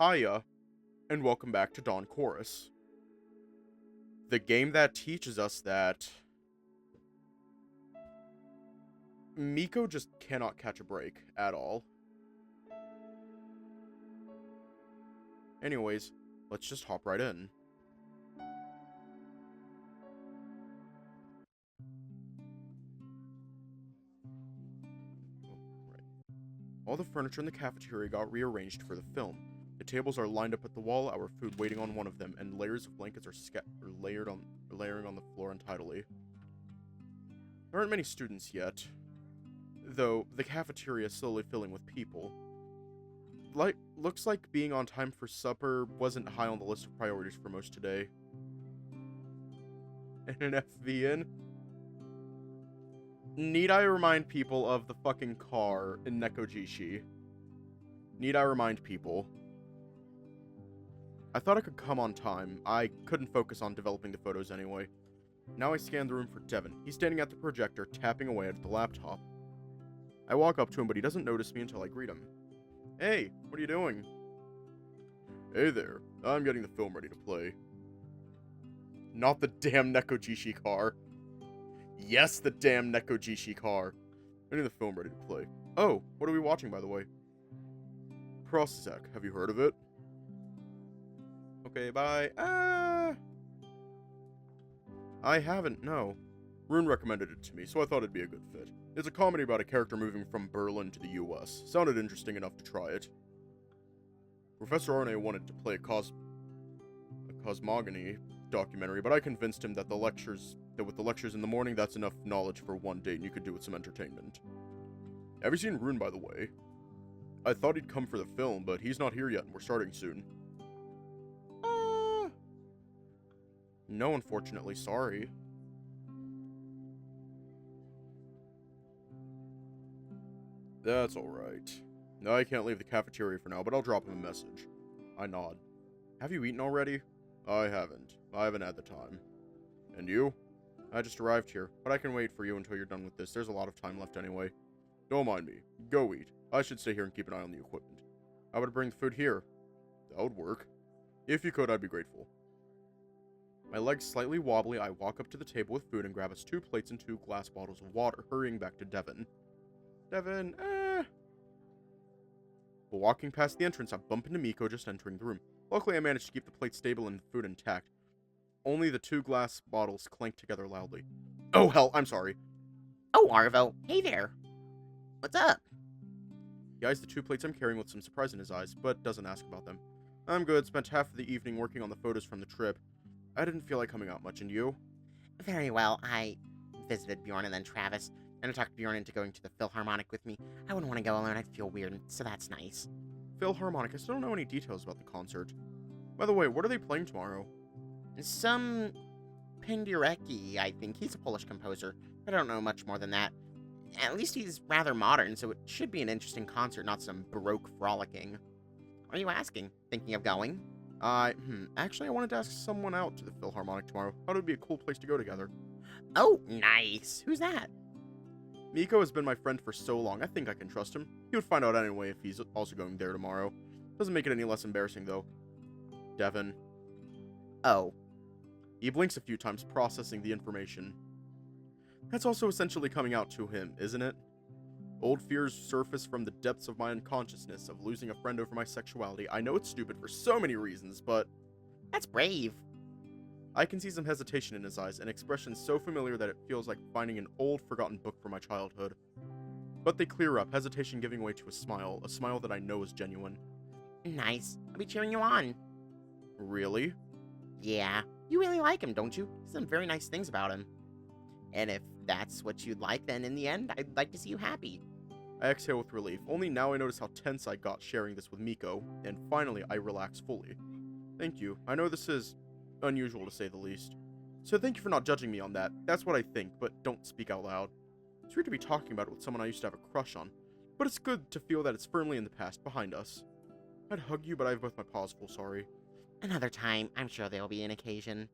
Hiya, and welcome back to Dawn Chorus, the game that teaches us that Miko just cannot catch a break at all. Anyways, let's just hop right in. All the furniture in the cafeteria got rearranged for the film. The tables are lined up at the wall, our food waiting on one of them, and layers of blankets are layering on the floor untidily. There aren't many students yet, though the cafeteria is slowly filling with people. Looks like being on time for supper wasn't high on the list of priorities for most today. And an FVN? Need I remind people of the fucking car in Nekojishi? Need I remind people? I thought I could come on time. I couldn't focus on developing the photos anyway. Now I scan the room for Devon. He's standing at the projector, tapping away at the laptop. I walk up to him, but he doesn't notice me until I greet him. Hey, what are you doing? Hey there, I'm getting the film ready to play. Not the damn Nekojishi car. Yes, the damn Nekojishi car. Getting the film ready to play. Oh, what are we watching, by the way? Processec, have you heard of it? Okay, bye. I haven't, no. Rune recommended it to me, so I thought it'd be a good fit. It's a comedy about a character moving from Berlin to the US. Sounded interesting enough to try it. Professor Arne wanted to play a cosmogony documentary, but I convinced him that with the lectures in the morning, that's enough knowledge for one date and you could do with some entertainment. Have you seen Rune, by the way? I thought he'd come for the film, but he's not here yet and we're starting soon. No, unfortunately, sorry. That's alright. No, I can't leave the cafeteria for now, but I'll drop him a message. I nod. Have you eaten already? I haven't. I haven't had the time. And you? I just arrived here, but I can wait for you until you're done with this. There's a lot of time left anyway. Don't mind me. Go eat. I should stay here and keep an eye on the equipment. I would bring the food here. That would work. If you could, I'd be grateful. My legs slightly wobbly, I walk up to the table with food and grab us 2 plates and 2 glass bottles of water, hurrying back to Devon. Devon, While walking past the entrance, I bump into Miko just entering the room. Luckily, I managed to keep the plate stable and the food intact. Only the 2 glass bottles clank together loudly. Oh, hell, I'm sorry. Oh, Arvo, hey there. What's up? He eyes the 2 plates I'm carrying with some surprise in his eyes, but doesn't ask about them. I'm good, spent half of the evening working on the photos from the trip. I didn't feel like coming out much, and you? Very well, I visited Bjorn and then Travis, and I talked Bjorn into going to the Philharmonic with me. I wouldn't want to go alone, I'd feel weird, so that's nice. Philharmonic, I still don't know any details about the concert. By the way, what are they playing tomorrow? Some Penderecki, I think. He's a Polish composer. I don't know much more than that. At least he's rather modern, so it should be an interesting concert, not some Baroque frolicking. What are you asking? Thinking of going? Actually, I wanted to ask someone out to the Philharmonic tomorrow. Thought it would be a cool place to go together. Oh, nice. Who's that? Miko has been my friend for so long, I think I can trust him. He would find out anyway if he's also going there tomorrow. Doesn't make it any less embarrassing, though. Devon. Oh. He blinks a few times, processing the information. That's also essentially coming out to him, isn't it? Old fears surface from the depths of my unconsciousness of losing a friend over my sexuality. I know it's stupid for so many reasons, but... That's brave. I can see some hesitation in his eyes, an expression so familiar that it feels like finding an old, forgotten book from my childhood. But they clear up, hesitation giving way to a smile that I know is genuine. Nice. I'll be cheering you on. Really? Yeah. You really like him, don't you? Some very nice things about him. And if that's what you'd like, then in the end, I'd like to see you happy. I exhale with relief. Only now I notice how tense I got sharing this with Miko, and finally I relax fully. Thank you. I know this is unusual to say the least. So thank you for not judging me on that. That's what I think, but don't speak out loud. It's weird to be talking about it with someone I used to have a crush on, but it's good to feel that it's firmly in the past, behind us. I'd hug you, but I have both my paws full, sorry. Another time. I'm sure there'll be an occasion.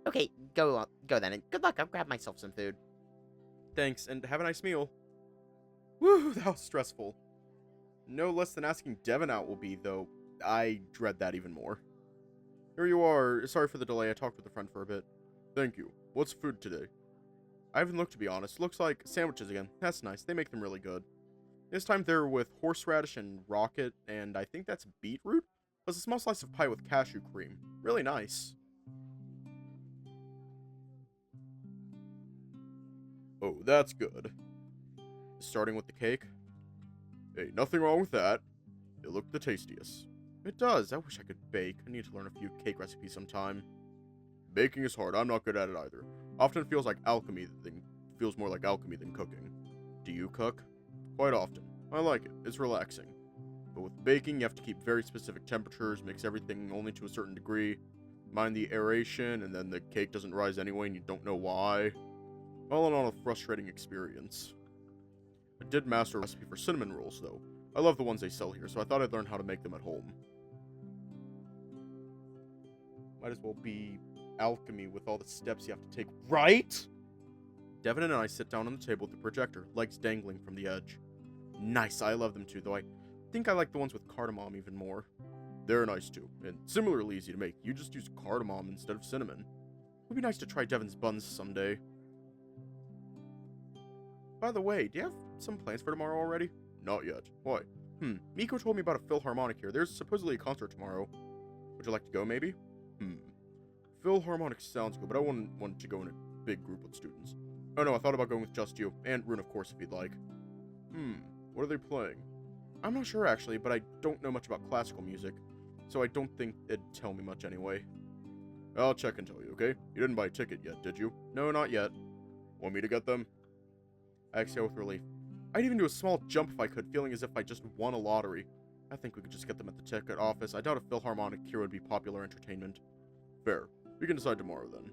Okay, go then, and good luck. I'll grab myself some food. Thanks, and have a nice meal. Woo, that was stressful. No less than asking Devon out will be, though. I dread that even more. Here you are. Sorry for the delay. I talked with a friend for a bit. Thank you. What's food today? I haven't looked, to be honest. Looks like sandwiches again. That's nice. They make them really good. This time they're with horseradish and rocket, and I think that's beetroot, plus a small slice of pie with cashew cream. Really nice. Oh, that's good. Starting with the cake. Hey, nothing wrong with that. It looked the tastiest. It does. I wish I could bake. I need to learn a few cake recipes sometime. Baking is hard. I'm not good at it either. Often feels like alchemy feels more like alchemy than cooking. Do you cook? Quite often. I like it. It's relaxing. But with baking, you have to keep very specific temperatures, mix everything only to a certain degree, mind the aeration, and then the cake doesn't rise anyway and you don't know why. All in all, a frustrating experience. I did master a recipe for cinnamon rolls, though. I love the ones they sell here, so I thought I'd learn how to make them at home. Might as well be alchemy with all the steps you have to take, right? Devon and I sit down on the table with the projector, legs dangling from the edge. Nice, I love them too, though I think I like the ones with cardamom even more. They're nice too, and similarly easy to make. You just use cardamom instead of cinnamon. It would be nice to try Devon's buns someday. By the way, do you have some plans for tomorrow already? Not yet. Why? Miko told me about a Philharmonic here. There's supposedly a concert tomorrow. Would you like to go, maybe? Philharmonic sounds good, but I wouldn't want to go in a big group with students. Oh no, I thought about going with just you, and Rune, of course, if you'd like. What are they playing? I'm not sure, actually, but I don't know much about classical music, so I don't think it'd tell me much anyway. I'll check and tell you, okay? You didn't buy a ticket yet, did you? No, not yet. Want me to get them? I exhale with relief. I'd even do a small jump if I could, feeling as if I just won a lottery. I think we could just get them at the ticket office. I doubt a Philharmonic here would be popular entertainment. Fair. We can decide tomorrow, then.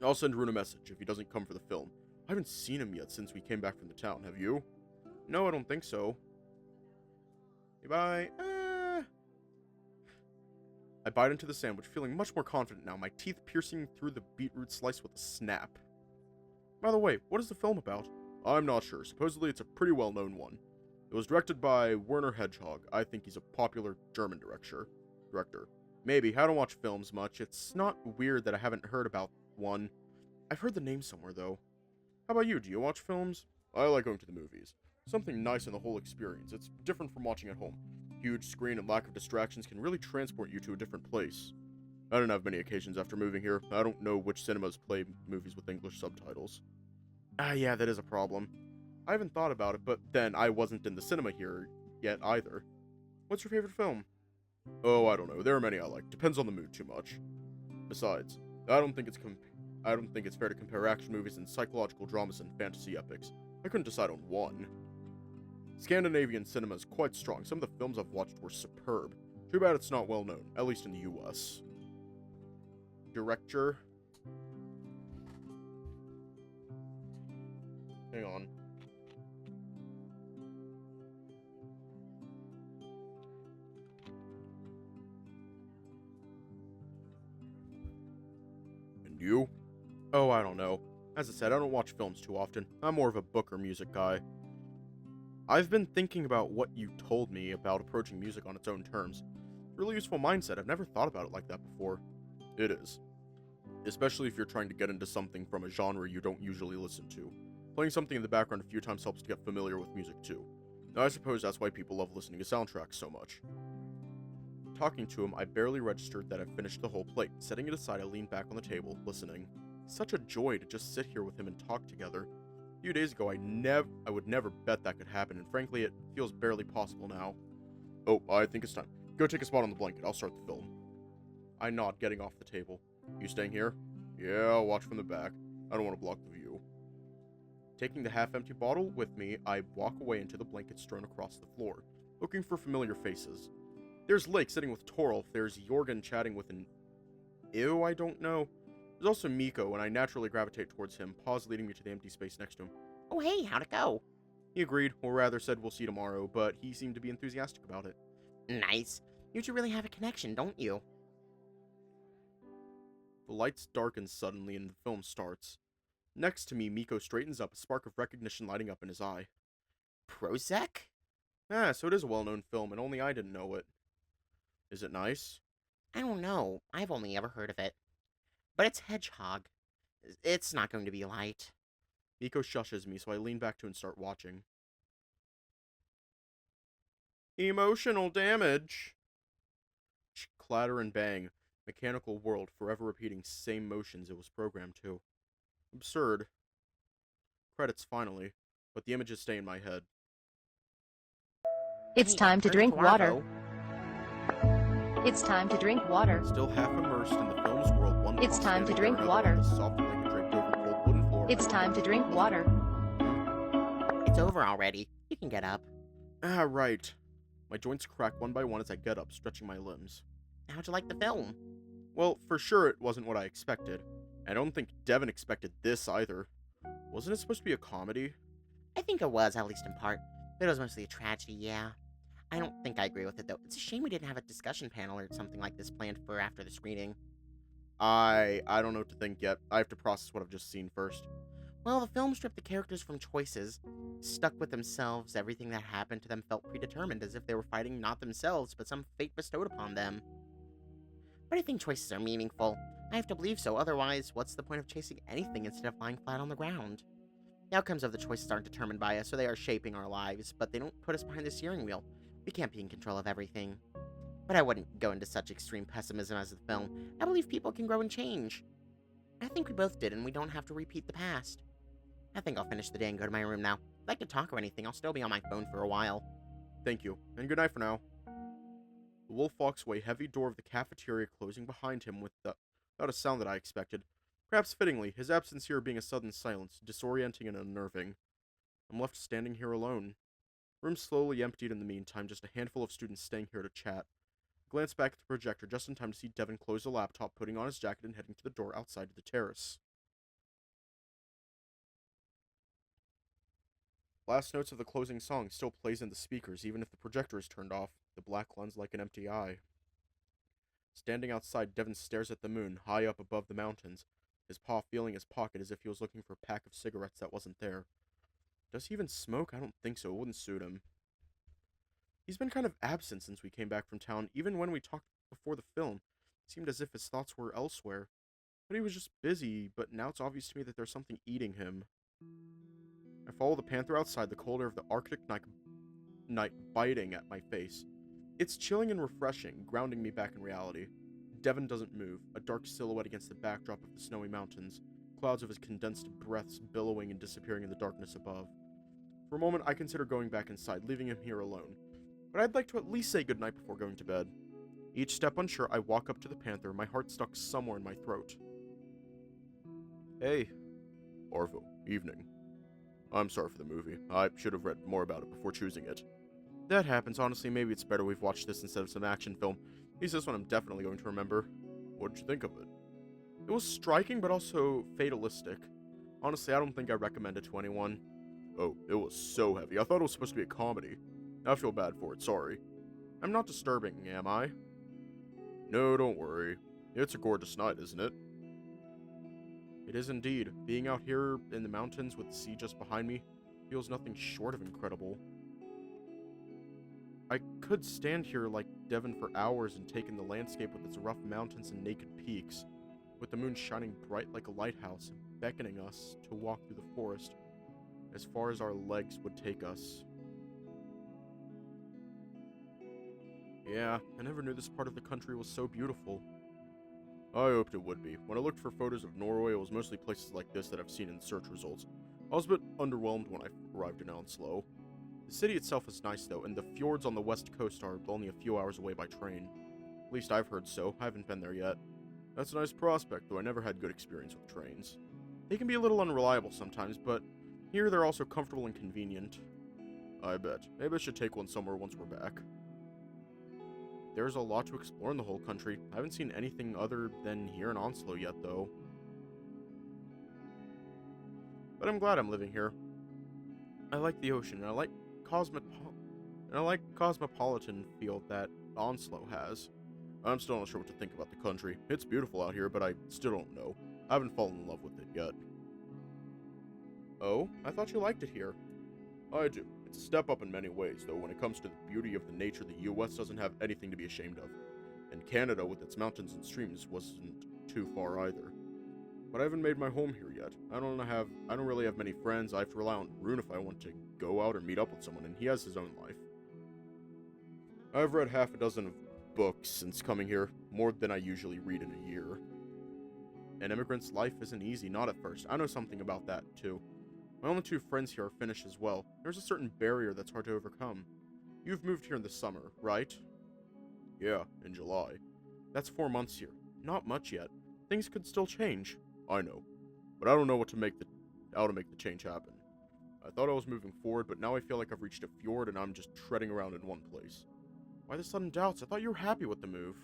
I'll send Rune a message if he doesn't come for the film. I haven't seen him yet since we came back from the town, have you? No, I don't think so. Goodbye. I bite into the sandwich, feeling much more confident now, my teeth piercing through the beetroot slice with a snap. By the way, what is the film about? I'm not sure. Supposedly it's a pretty well-known one. It was directed by Werner Hedgehog. I think he's a popular German director. Maybe. I don't watch films much. It's not weird that I haven't heard about one. I've heard the name somewhere, though. How about you? Do you watch films? I like going to the movies. Something nice in the whole experience. It's different from watching at home. Huge screen and lack of distractions can really transport you to a different place. I didn't have many occasions after moving here. I don't know which cinemas play movies with English subtitles. Yeah, that is a problem. I haven't thought about it, but then I wasn't in the cinema here yet either. What's your favorite film? Oh, I don't know. There are many I like. Depends on the mood too much. Besides, I don't think it's fair to compare action movies and psychological dramas and fantasy epics. I couldn't decide on one. Scandinavian cinema is quite strong. Some of the films I've watched were superb. Too bad it's not well known, at least in the US. Director. Hang on. And you? Oh, I don't know. As I said, I don't watch films too often. I'm more of a book or music guy. I've been thinking about what you told me about approaching music on its own terms. It's a really useful mindset. I've never thought about it like that before. It is. Especially if you're trying to get into something from a genre you don't usually listen to. Playing something in the background a few times helps to get familiar with music too. I suppose that's why people love listening to soundtracks so much. Talking to him, I barely registered that I'd finished the whole plate. Setting it aside, I leaned back on the table, listening. Such a joy to just sit here with him and talk together. A few days ago, I would never bet that could happen, and frankly, it feels barely possible now. Oh, I think it's time. Go take a spot on the blanket. I'll start the film. I nod, getting off the table. You staying here? Yeah, I'll watch from the back. I don't want to block the view. Taking the half-empty bottle with me, I walk away into the blanket strewn across the floor, looking for familiar faces. There's Lake sitting with Torolf. There's Jorgen chatting with an... Ew, I don't know. There's also Miko, and I naturally gravitate towards him, pause leading me to the empty space next to him. Oh, hey, how'd it go? He agreed, or rather said we'll see tomorrow, but he seemed to be enthusiastic about it. Nice. You two really have a connection, don't you? The lights darken suddenly and the film starts. Next to me, Miko straightens up, a spark of recognition lighting up in his eye. Prozac? So it is a well-known film, and only I didn't know it. Is it nice? I don't know. I've only ever heard of it. But it's hedgehog. It's not going to be light. Miko shushes me, so I lean back to and start watching. Emotional damage! Clatter and bang. Mechanical world, forever repeating same motions it was programmed to. Absurd. Credits finally, but the images stay in my head. It's Hey, time to turn drink into water. Arvo. It's time to drink water. Still half immersed in the film's world, one It's paw time to standing drink there, water. another on the soft blanket draped over cold wooden floor. It's time to drink water. It's over already. You can get up. Ah, right. My joints crack one by one as I get up, stretching my limbs. How'd you like the film? Well, for sure it wasn't what I expected. I don't think Devon expected this either. Wasn't it supposed to be a comedy? I think it was, at least in part. But it was mostly a tragedy, yeah. I don't think I agree with it, though. It's a shame we didn't have a discussion panel or something like this planned for after the screening. I don't know what to think yet. I have to process what I've just seen first. Well, the film stripped the characters from choices. Stuck with themselves, everything that happened to them felt predetermined, as if they were fighting not themselves, but some fate bestowed upon them. But I think choices are meaningful. I have to believe so, otherwise, what's the point of chasing anything instead of lying flat on the ground? The outcomes of the choices aren't determined by us, so they are shaping our lives, but they don't put us behind the steering wheel. We can't be in control of everything. But I wouldn't go into such extreme pessimism as the film. I believe people can grow and change. I think we both did, and we don't have to repeat the past. I think I'll finish the day and go to my room now. If I'd like to talk or anything, I'll still be on my phone for a while. Thank you, and good night for now. The wolf walks away, heavy door of the cafeteria closing behind him without a sound that I expected. Perhaps fittingly, his absence here being a sudden silence, disorienting and unnerving. I'm left standing here alone. Room slowly emptied in the meantime, just a handful of students staying here to chat. Glance back at the projector just in time to see Devon close the laptop, putting on his jacket and heading to the door outside of the terrace. Last notes of the closing song still plays in the speakers, even if the projector is turned off, the black lens like an empty eye. Standing outside, Devon stares at the moon, high up above the mountains, his paw feeling his pocket as if he was looking for a pack of cigarettes that wasn't there. Does he even smoke? I don't think so. It wouldn't suit him. He's been kind of absent since we came back from town. Even when we talked before the film, it seemed as if his thoughts were elsewhere. But he was just busy, but now it's obvious to me that there's something eating him. I follow the panther outside, the cold air of the Arctic night biting at my face. It's chilling and refreshing, grounding me back in reality. Devon doesn't move, a dark silhouette against the backdrop of the snowy mountains, clouds of his condensed breaths billowing and disappearing in the darkness above. For a moment, I consider going back inside, leaving him here alone. But I'd like to at least say goodnight before going to bed. Each step unsure, I walk up to the panther, my heart stuck somewhere in my throat. Hey. Arvo, evening. I'm sorry for the movie. I should have read more about it before choosing it. That happens. Honestly, maybe it's better we've watched this instead of some action film. At least this one I'm definitely going to remember. What did you think of it? It was striking, but also fatalistic. Honestly, I don't think I recommend it to anyone. Oh, it was so heavy. I thought it was supposed to be a comedy. I feel bad for it, sorry. I'm not disturbing, am I? No, don't worry. It's a gorgeous night, isn't it? It is indeed. Being out here in the mountains with the sea just behind me feels nothing short of incredible. I could stand here like Devon for hours and take in the landscape with its rough mountains and naked peaks, with the moon shining bright like a lighthouse, beckoning us to walk through the forest as far as our legs would take us. Yeah, I never knew this part of the country was so beautiful. I hoped it would be. When I looked for photos of Norway, it was mostly places like this that I've seen in search results. I was a bit underwhelmed when I arrived in Onslow. The city itself is nice though, and the fjords on the west coast are only a few hours away by train. At least I've heard so. I haven't been there yet. That's a nice prospect, though I never had good experience with trains. They can be a little unreliable sometimes, but here they're also comfortable and convenient. I bet. Maybe I should take one somewhere once we're back. There's a lot to explore in the whole country. I haven't seen anything other than here in Onslow yet, though. But I'm glad I'm living here. I like the ocean, and I like cosmopolitan feel that Onslow has. I'm still not sure what to think about the country. It's beautiful out here, but I still don't know. I haven't fallen in love with it yet. Oh, I thought you liked it here. I do. It's a step up in many ways, though when it comes to the beauty of the nature, the US doesn't have anything to be ashamed of. And Canada, with its mountains and streams, wasn't too far either. But I haven't made my home here yet. I don't really have many friends. I have to rely on Rune if I want to go out or meet up with someone, and he has his own life. I've read half a dozen of books since coming here, more than I usually read in a year. An immigrant's life isn't easy, not at first. I know something about that, too. My only 2 friends here are Finnish as well. There's a certain barrier that's hard to overcome. You've moved here in the summer, right? Yeah, in July. That's 4 months here. Not much yet. Things could still change. I know. But I don't know how to make the change happen. I thought I was moving forward, but now I feel like I've reached a fjord and I'm just treading around in one place. Why the sudden doubts? I thought you were happy with the move.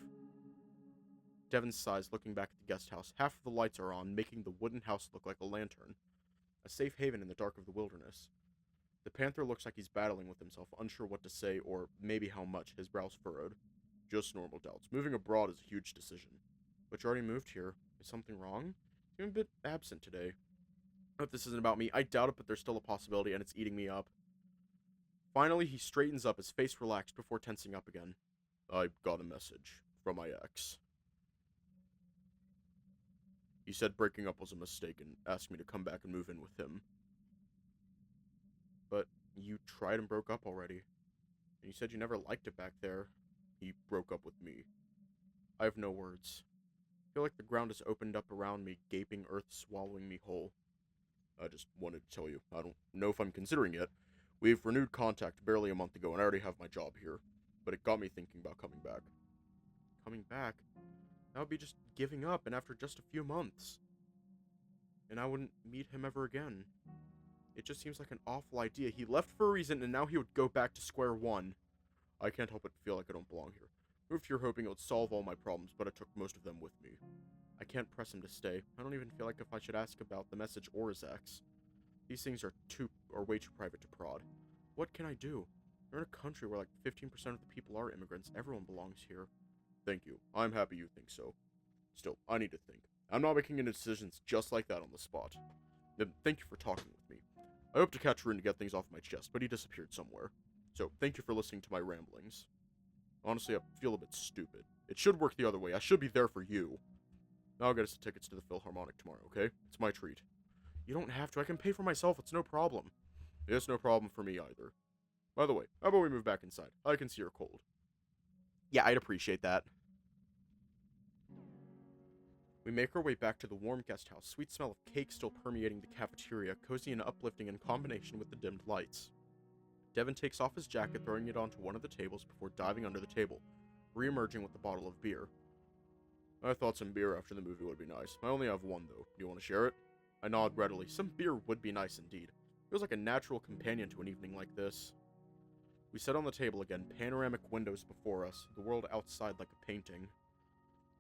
Devon sighs, looking back at the guest house. Half of the lights are on, making the wooden house look like a lantern. A safe haven in the dark of the wilderness. The panther looks like he's battling with himself, unsure what to say or maybe how much, his brows furrowed. Just normal doubts. Moving abroad is a huge decision. But you already moved here. Is something wrong? You're a bit absent today. If this isn't about me, I doubt it, but there's still a possibility, and it's eating me up. Finally, he straightens up, his face relaxed before tensing up again. I got a message from my ex. He said breaking up was a mistake and asked me to come back and move in with him. But you tried and broke up already. And you said you never liked it back there. He broke up with me. I have no words. I feel like the ground has opened up around me, gaping earth swallowing me whole. I just wanted to tell you, I don't know if I'm considering yet. We've renewed contact barely a month ago, and I already have my job here. But it got me thinking about coming back. Coming back? That would be just giving up, and after just a few months. And I wouldn't meet him ever again. It just seems like an awful idea. He left for a reason, and now he would go back to square one. I can't help but feel like I don't belong here. Moved here hoping it would solve all my problems, but I took most of them with me. I can't press him to stay. I don't even feel like if I should ask about the message or his ex. These things are way too private to prod. What can I do? We're in a country where like 15% of the people are immigrants. Everyone belongs here. Thank you. I'm happy you think so. Still, I need to think. I'm not making any decisions just like that on the spot. Thank you for talking with me. I hope to catch Rune to get things off my chest, but he disappeared somewhere. So, thank you for listening to my ramblings. Honestly, I feel a bit stupid. It should work the other way. I should be there for you. Now I'll get us the tickets to the Philharmonic tomorrow, okay? It's my treat. You don't have to. I can pay for myself. It's no problem. It's no problem for me either. By the way, how about we move back inside? I can see you're cold. Yeah, I'd appreciate that. We make our way back to the warm guest house, sweet smell of cake still permeating the cafeteria, cozy and uplifting in combination with the dimmed lights. Devon takes off his jacket, throwing it onto one of the tables before diving under the table, re-emerging with a bottle of beer. I thought some beer after the movie would be nice. I only have one, though. Do you want to share it? I nod readily. Some beer would be nice indeed. Feels like a natural companion to an evening like this. We sit on the table again, panoramic windows before us, the world outside like a painting.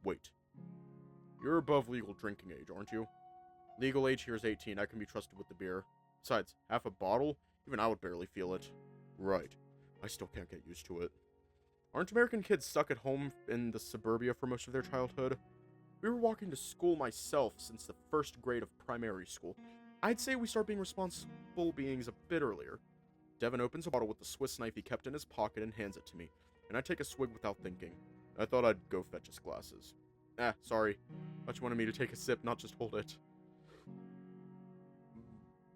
Wait. You're above legal drinking age, aren't you? Legal age here is 18. I can be trusted with the beer. Besides, half a bottle? Even I would barely feel it. Right. I still can't get used to it. Aren't American kids stuck at home in the suburbia for most of their childhood? We were walking to school myself since the first grade of primary school. I'd say we start being responsible beings a bit earlier. Devon opens a bottle with the Swiss knife he kept in his pocket and hands it to me, and I take a swig without thinking. I thought I'd go fetch his glasses. Sorry. Thought you wanted me to take a sip, not just hold it.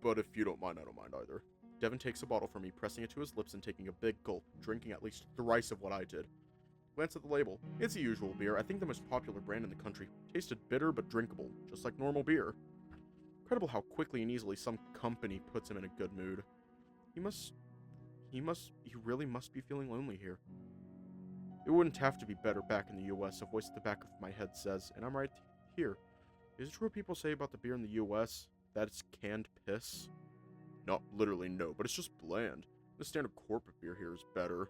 But if you don't mind, I don't mind either. Devon takes a bottle from me, pressing it to his lips and taking a big gulp, drinking at least thrice of what I did. Glance at the label. It's the usual beer, I think the most popular brand in the country. Tasted bitter but drinkable, just like normal beer. Incredible how quickly and easily some company puts him in a good mood. He really must be feeling lonely here. It wouldn't have to be better back in the US, a voice at the back of my head says, and I'm right here. Is it true what people say about the beer in the US? That it's canned piss? Not literally no, but it's just bland. The standard corporate beer here is better.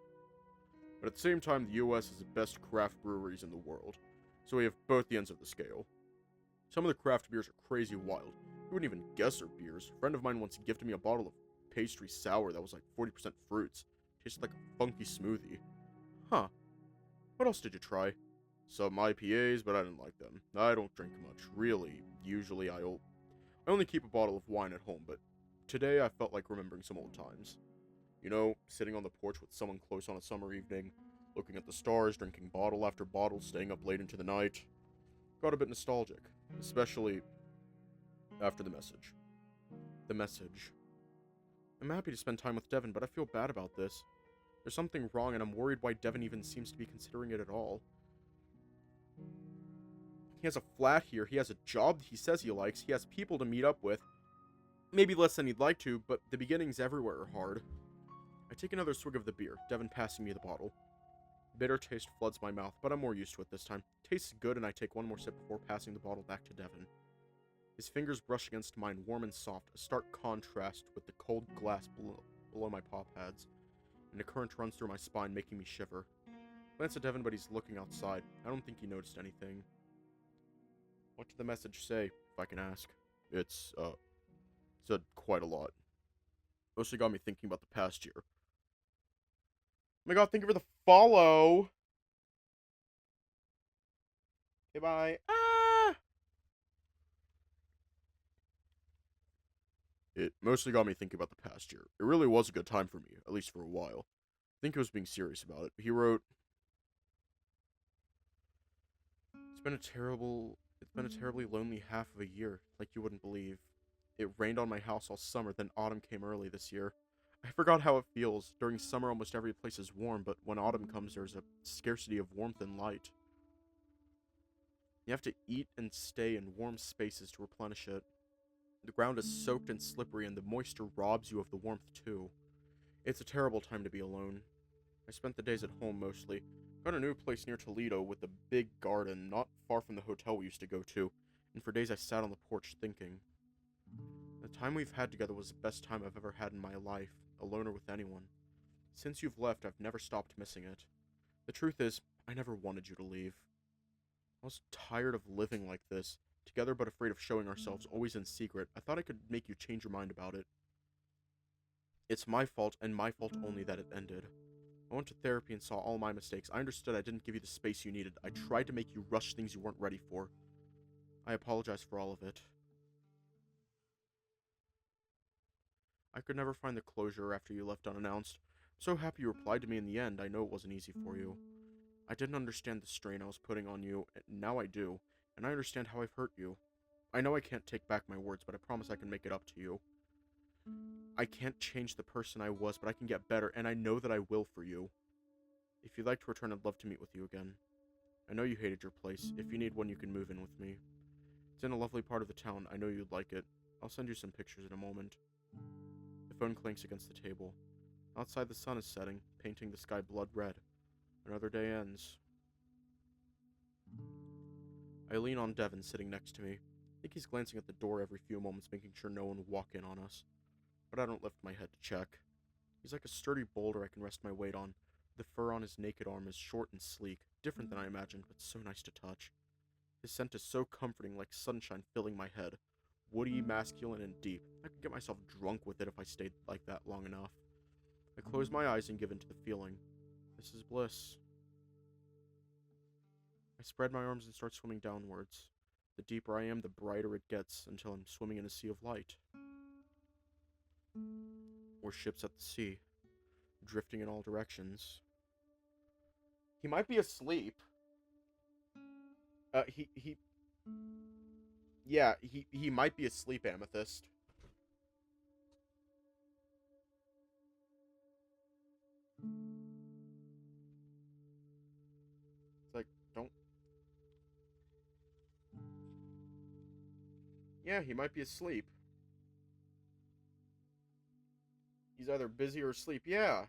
But at the same time, the US has the best craft breweries in the world. So we have both the ends of the scale. Some of the craft beers are crazy wild. You wouldn't even guess they're beers. A friend of mine once gifted me a bottle of pastry sour that was like 40% fruits. Tasted like a funky smoothie. Huh. What else did you try? Some IPAs, but I didn't like them. I don't drink much, really. Usually I only keep a bottle of wine at home, but today I felt like remembering some old times. You know, sitting on the porch with someone close on a summer evening, looking at the stars, drinking bottle after bottle, staying up late into the night. Got a bit nostalgic, especially after the message. The message. I'm happy to spend time with Devon, but I feel bad about this. There's something wrong, and I'm worried why Devon even seems to be considering it at all. He has a flat here, he has a job he says he likes, he has people to meet up with. Maybe less than he'd like to, but the beginnings everywhere are hard. I take another swig of the beer, Devon passing me the bottle. Bitter taste floods my mouth, but I'm more used to it this time. Tastes good, and I take one more sip before passing the bottle back to Devon. His fingers brush against mine, warm and soft, a stark contrast with the cold glass below my paw pads, and a current runs through my spine, making me shiver. Glance at Devon, but he's looking outside. I don't think he noticed anything. What did the message say, if I can ask? It said quite a lot. Mostly got me thinking about the past year. Oh my god, thank you for the follow! Okay, bye. Ah! It mostly got me thinking about the past year. It really was a good time for me, at least for a while. I think he was being serious about it. He wrote, It's been a terribly lonely half of a year, like you wouldn't believe. It rained on my house all summer, then autumn came early this year. I forgot how it feels. During summer, almost every place is warm, but when autumn comes, there's a scarcity of warmth and light. You have to eat and stay in warm spaces to replenish it. The ground is soaked and slippery, and the moisture robs you of the warmth, too. It's a terrible time to be alone. I spent the days at home mostly. Got a new place near Toledo with a big garden, not far from the hotel we used to go to, and for days I sat on the porch thinking. The time we've had together was the best time I've ever had in my life, alone or with anyone. Since you've left, I've never stopped missing it. The truth is, I never wanted you to leave. I was tired of living like this, together but afraid of showing ourselves, always in secret. I thought I could make you change your mind about it. It's my fault, and my fault only, that it ended. I went to therapy and saw all my mistakes. I understood I didn't give you the space you needed. I tried to make you rush things you weren't ready for. I apologize for all of it. I could never find the closure after you left unannounced. I'm so happy you replied to me in the end. I know it wasn't easy for you. I didn't understand the strain I was putting on you, and now I do, and I understand how I've hurt you. I know I can't take back my words, but I promise I can make it up to you. I can't change the person I was, but I can get better, and I know that I will for you. If you'd like to return, I'd love to meet with you again. I know you hated your place. If you need one, you can move in with me. It's in a lovely part of the town. I know you'd like it. I'll send you some pictures in a moment. The phone clanks against the table. Outside, the sun is setting, painting the sky blood red. Another day ends. I lean on Devon, sitting next to me. I think he's glancing at the door every few moments, making sure no one will walk in on us. But I don't lift my head to check. He's like a sturdy boulder I can rest my weight on. The fur on his naked arm is short and sleek, different than I imagined, but so nice to touch. His scent is so comforting, like sunshine filling my head. Woody, masculine, and deep. I could get myself drunk with it if I stayed like that long enough. I close my eyes and give in to the feeling. This is bliss. I spread my arms and start swimming downwards. The deeper I am, the brighter it gets, until I'm swimming in a sea of light. We're ships at the sea, drifting in all directions. He might be asleep. He might be asleep, Amethyst. It's like, don't... Yeah, he might be asleep. He's either busy or asleep. Yeah.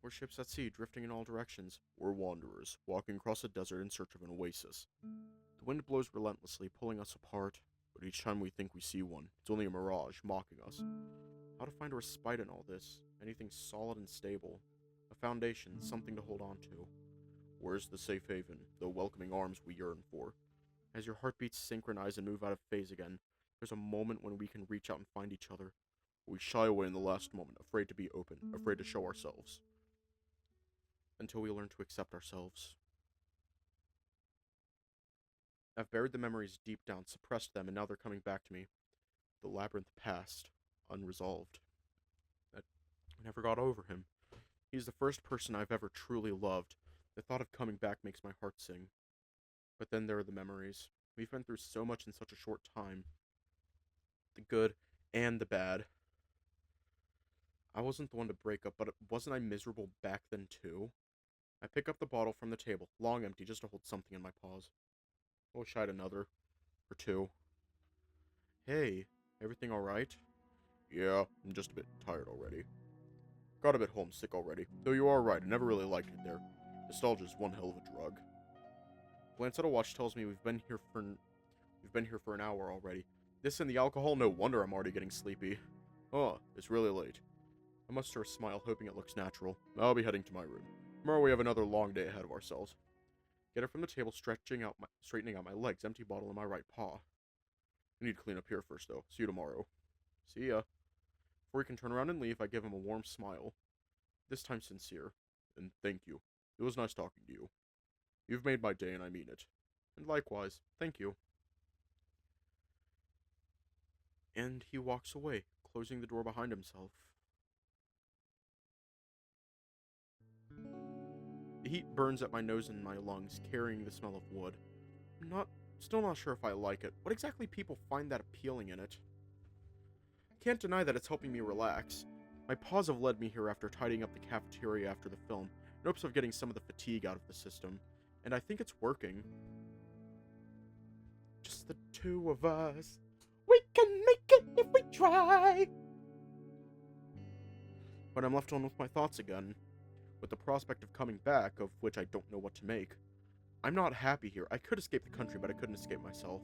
We're ships at sea, drifting in all directions. We're wanderers, walking across a desert in search of an oasis. The wind blows relentlessly, pulling us apart, but each time we think we see one, it's only a mirage, mocking us. How to find a respite in all this? Anything solid and stable. A foundation, something to hold on to. Where's the safe haven, the welcoming arms we yearn for? As your heartbeats synchronize and move out of phase again, there's a moment when we can reach out and find each other. We shy away in the last moment, afraid to be open, afraid to show ourselves. Until we learn to accept ourselves. I've buried the memories deep down, suppressed them, and now they're coming back to me. The labyrinth passed, unresolved. I never got over him. He's the first person I've ever truly loved. The thought of coming back makes my heart sing. But then there are the memories. We've been through so much in such a short time. The good and the bad. I wasn't the one to break up, but wasn't I miserable back then too? I pick up the bottle from the table, long empty, just to hold something in my paws. I wish I had another. Or two. Hey, everything alright? Yeah, I'm just a bit tired already. Got a bit homesick already, though you are right, I never really liked it there. Nostalgia's one hell of a drug. Glance at a watch tells me we've been here for an hour already. This and the alcohol, no wonder I'm already getting sleepy. Oh, it's really late. I muster a smile, hoping it looks natural. I'll be heading to my room. Tomorrow we have another long day ahead of ourselves. Get up from the table, straightening out my legs, empty bottle in my right paw. I need to clean up here first, though. See you tomorrow. See ya. Before he can turn around and leave, I give him a warm smile. This time sincere. And thank you. It was nice talking to you. You've made my day, and I mean it. And likewise, thank you. And he walks away, closing the door behind himself. The heat burns at my nose and my lungs, carrying the smell of wood. Still not sure if I like it. What exactly people find that appealing in it? I can't deny that it's helping me relax. My paws have led me here after tidying up the cafeteria after the film, in hopes of getting some of the fatigue out of the system. And I think it's working. Just the two of us. We can make it if we try. But I'm left alone with my thoughts again. With the prospect of coming back, of which I don't know what to make. I'm not happy here. I could escape the country, but I couldn't escape myself.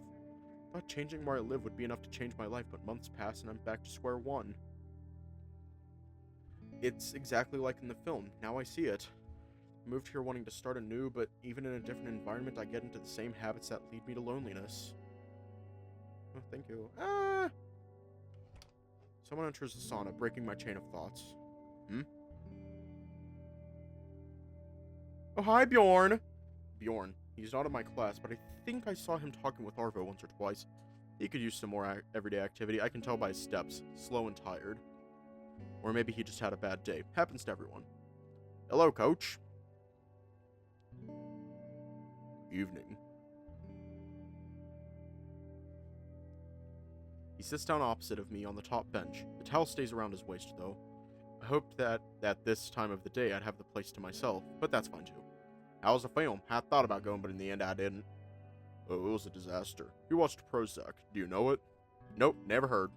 I thought changing where I live would be enough to change my life, but months pass and I'm back to square one. It's exactly like in the film. Now I see it. I moved here wanting to start anew, but even in a different environment, I get into the same habits that lead me to loneliness. Oh, thank you. Someone enters the sauna, breaking my chain of thoughts. Oh, hi, Bjorn! Bjorn. He's not in my class, but I think I saw him talking with Arvo once or twice. He could use some more everyday activity. I can tell by his steps. Slow and tired. Or maybe he just had a bad day. Happens to everyone. Hello, coach. Evening. He sits down opposite of me on the top bench. The towel stays around his waist, though. I hoped that at this time of the day I'd have the place to myself, but that's fine too. How's the film? I thought about going, but in the end I didn't. Oh, it was a disaster. You watched Prozac. Do you know it? Nope, never heard.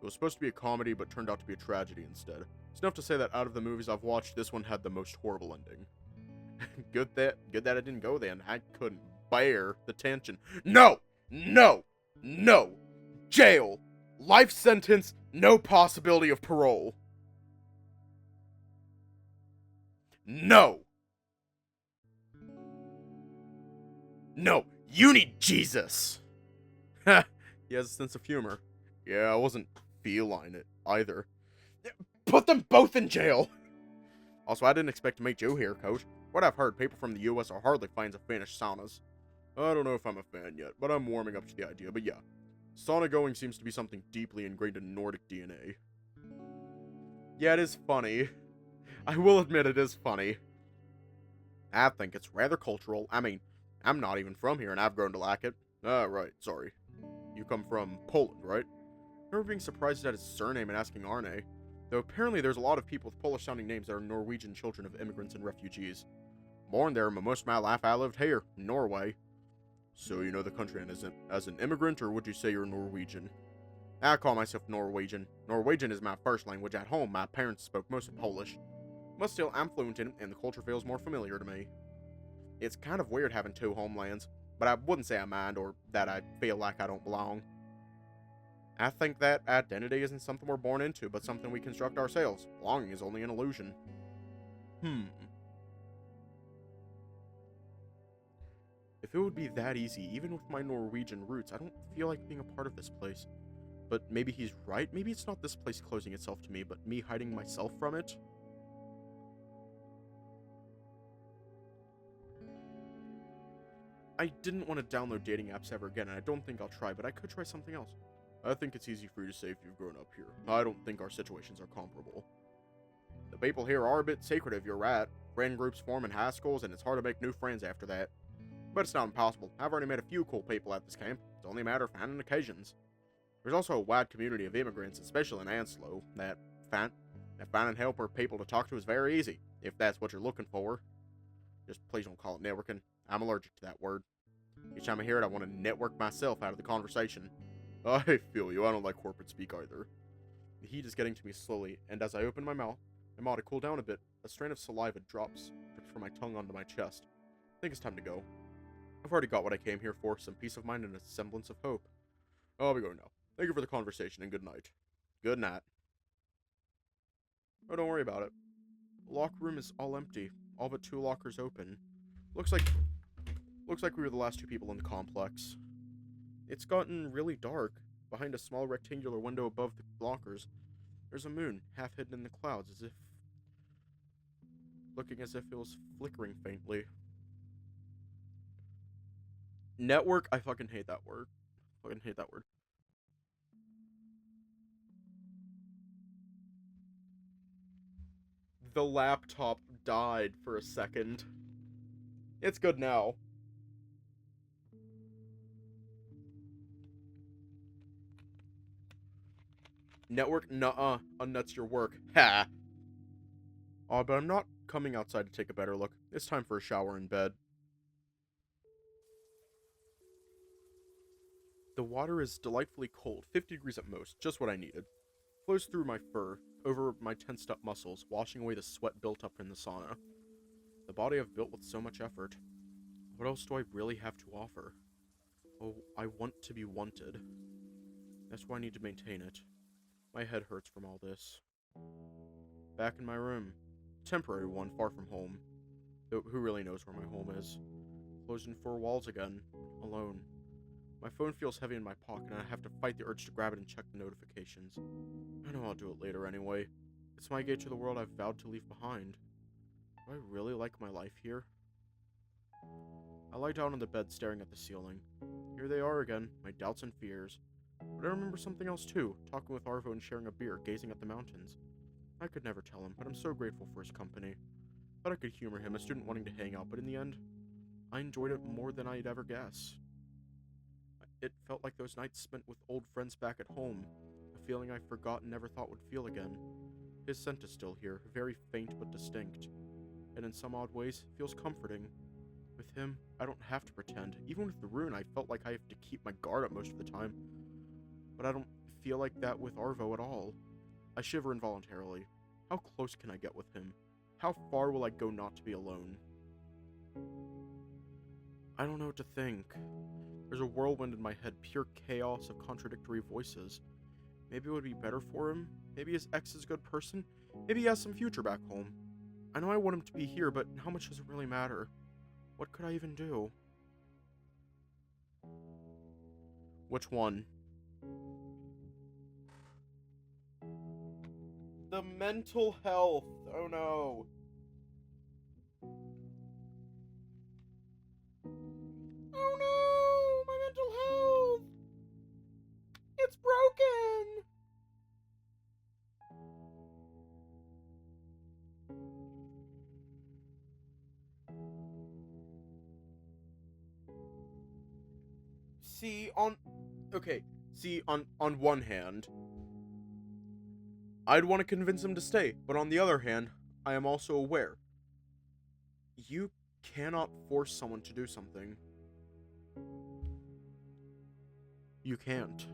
It was supposed to be a comedy, but turned out to be a tragedy instead. It's enough to say that out of the movies I've watched, this one had the most horrible ending. Good that I didn't go there, and I couldn't bear the tension. No! No! No! Jail! Life sentence, no possibility of parole. No! No, you need Jesus! Ha! He has a sense of humor. Yeah, I wasn't feline it either. Put them both in jail! Also, I didn't expect to meet you here, Coach. What I've heard, people from the US are hardly fans of Finnish saunas. I don't know if I'm a fan yet, but I'm warming up to the idea, but yeah. Sauna going seems to be something deeply ingrained in Nordic DNA. Yeah, it is funny. I will admit it is funny. I think it's rather cultural. I mean, I'm not even from here and I've grown to like it. Right, sorry. You come from Poland, right? I remember being surprised at his surname and asking Arne. Though apparently there's a lot of people with Polish-sounding names that are Norwegian children of immigrants and refugees. Born there, but most of my life I lived here, in Norway. So you know the country as an immigrant, or would you say you're Norwegian? I call myself Norwegian. Norwegian is my first language. At home, my parents spoke mostly Polish. But still, I'm fluent in it, and the culture feels more familiar to me. It's kind of weird having two homelands, but I wouldn't say I mind or that I feel like I don't belong. I think that identity isn't something we're born into, but something we construct ourselves. Belonging is only an illusion. If it would be that easy, even with my Norwegian roots, I don't feel like being a part of this place. But maybe he's right. Maybe it's not this place closing itself to me, but me hiding myself from it. I didn't want to download dating apps ever again, and I don't think I'll try, but I could try something else. I think it's easy for you to say if you've grown up here. I don't think our situations are comparable. The people here are a bit secretive, you're right. Friend groups form in high schools, and it's hard to make new friends after that. But it's not impossible. I've already met a few cool people at this camp. It's only a matter of finding occasions. There's also a wide community of immigrants, especially in Anslo, that finding help or people to talk to is very easy, if that's what you're looking for. Just please don't call it networking. I'm allergic to that word. Each time I hear it, I want to network myself out of the conversation. I feel you. I don't like corporate speak either. The heat is getting to me slowly, and as I open my mouth to cool down a bit, a strain of saliva drips from my tongue onto my chest. I think it's time to go. I've already got what I came here for, some peace of mind and a semblance of hope. I'll be going now. Thank you for the conversation, and good night. Good night. Oh, don't worry about it. The locker room is all empty, all but 2 lockers open. Looks like we were the last 2 people in the complex. It's gotten really dark. Behind a small rectangular window above the lockers, there's a moon, half hidden in the clouds, looking as if it was flickering faintly. Network? I fucking hate that word. Fucking hate that word. The laptop died for a second. It's good now. Network? Nuh-uh. Unnuts your work. Ha! Oh, but I'm not coming outside to take a better look. It's time for a shower in bed. The water is delightfully cold, 50 degrees at most, just what I needed. Flows through my fur, over my tensed up muscles, washing away the sweat built up in the sauna. The body I've built with so much effort. What else do I really have to offer? Oh, I want to be wanted. That's why I need to maintain it. My head hurts from all this. Back in my room. Temporary one, far from home. Though who really knows where my home is? Closed in 4 walls again. Alone. My phone feels heavy in my pocket, and I have to fight the urge to grab it and check the notifications. I know I'll do it later anyway. It's my gate to the world I've vowed to leave behind. Do I really like my life here? I lie down on the bed staring at the ceiling. Here they are again, my doubts and fears. But I remember something else too, talking with Arvo and sharing a beer, gazing at the mountains. I could never tell him, but I'm so grateful for his company. Thought I could humor him, a student wanting to hang out, but in the end, I enjoyed it more than I'd ever guess. It felt like those nights spent with old friends back at home, a feeling I forgot and never thought would feel again. His scent is still here, very faint but distinct, and in some odd ways, feels comforting. With him, I don't have to pretend. Even with the rune, I felt like I have to keep my guard up most of the time. But I don't feel like that with Arvo at all. I shiver involuntarily. How close can I get with him? How far will I go not to be alone? I don't know what to think. There's a whirlwind in my head, pure chaos of contradictory voices. Maybe it would be better for him. Maybe his ex is a good person. Maybe he has some future back home. I know I want him to be here, but how much does it really matter? What could I even do? Which one? The mental health. Oh no. Oh no, my mental health. It's broken. On one hand, I'd want to convince him to stay, but on the other hand, I am also aware. You cannot force someone to do something. You can't.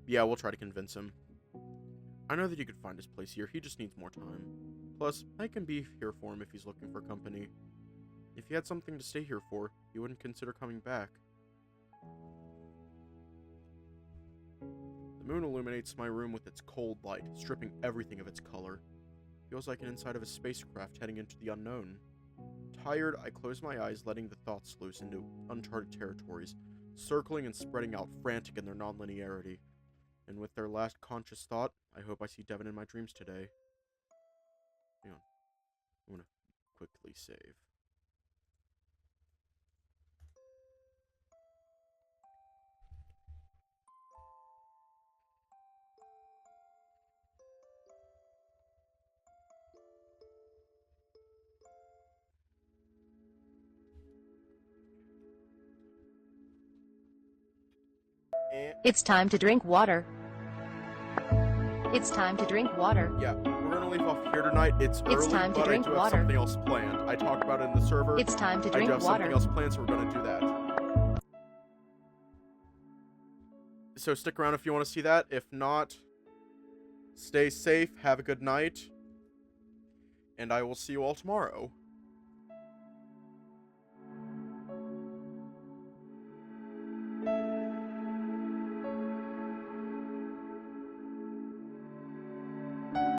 Yeah, we'll try to convince him. I know that he could find his place here, he just needs more time. Plus, I can be here for him if he's looking for company. If he had something to stay here for, he wouldn't consider coming back. The moon illuminates my room with its cold light, stripping everything of its color. Feels like an inside of a spacecraft heading into the unknown. Tired, I close my eyes, letting the thoughts loose into uncharted territories, circling and spreading out, frantic in their non-linearity. And with their last conscious thought, I hope I see Devon in my dreams today. Hang on. I'm gonna quickly save. It's time to drink water. It's time to drink water. Yeah, we're gonna leave off here tonight. It's early, time to but drink I do have water. something else planned. I talked about it in the server. It's time to I drink do have something water. else planned, so we're gonna do that. So stick around if you want to see that. If not, stay safe, have a good night, and I will see you all tomorrow.